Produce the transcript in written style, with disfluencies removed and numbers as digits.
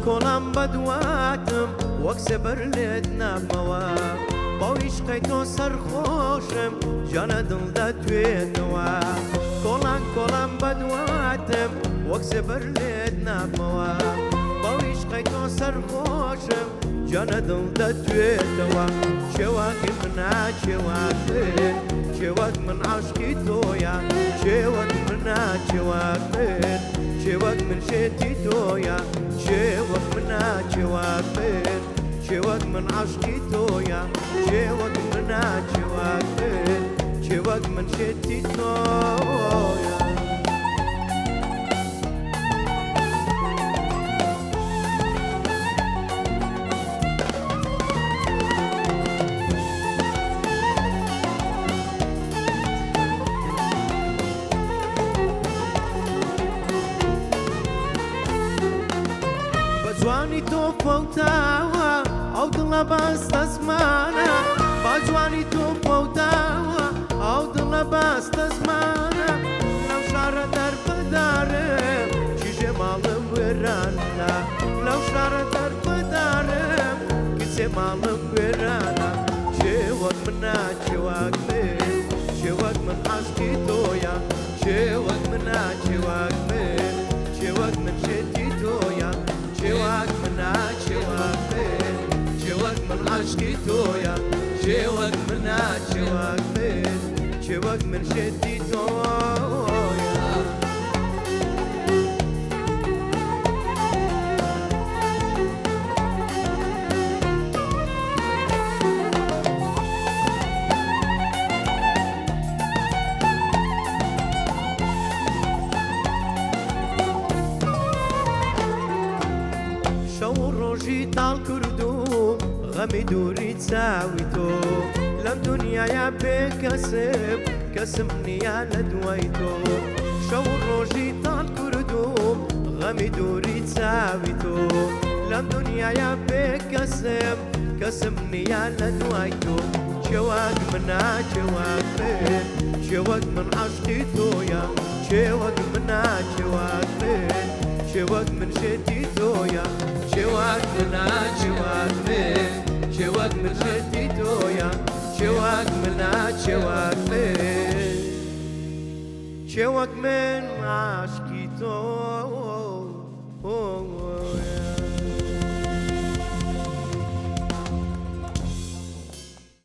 کۆڵام بەدواتم وەک سێبەر لێت نابمەوە باویشقەی تۆ سەرخۆشم جانە دڵدا توێتەوە کۆڵام بەدواتم وەک سێبەر لێت نابمەوە باویشقەی تۆ سەرخۆشم جانە دڵدا توێتەوە چێواکی منە چێوات من چێوەک من عاشقی تۆیە چێوەک منە چێوات من چێوەک من شێتی تۆیە چێوەک منە چێوات من چێوەک من عاشقی تۆیە چێوەک منە چێوات من چێوەک من شێتی تۆیە جوانی تۆ فەوتاوە ئەو دڵە بەستە زمانە با جوانی تۆ فەوتاوە ئەو دڵە بەستە زمانە لەو شارە دەربەدارم کیژێ ماڵم وێرانە لەو شارە دەربەدارم کچێ ماڵم وێرانە چێوەک منە چێوەک من چێوەک من عاشقی تۆیە چێوەک منە چێوەک من چێوەک من شێتی تۆیە چێوەک منە چێوەک من چێوەک من عاشقی تۆیە چێوەک منە چێوەک من چێوەک من شێتی تۆیە ڕۆژی تاڵ کردوم غەمی دووری چاوی تۆ لەم دونیایە بێ کەسم کەسم نییە لە دوای تۆ شەو ڕۆژی تاڵ کردوم غەمی دووری چاوی تۆ لەم دونیایە بێ کەسم کەسم نییە لە دوای تۆ چێوەک منە چێوەک من چێوەک من عاشقی تۆیە چێوەک منە چێوەک من چێوەک من شێتی تۆیە چێوەک منە چێوەک من چێوەک من شێتی تۆیە چێوەک منە چێوەک من چێوەک من عاشقی تۆ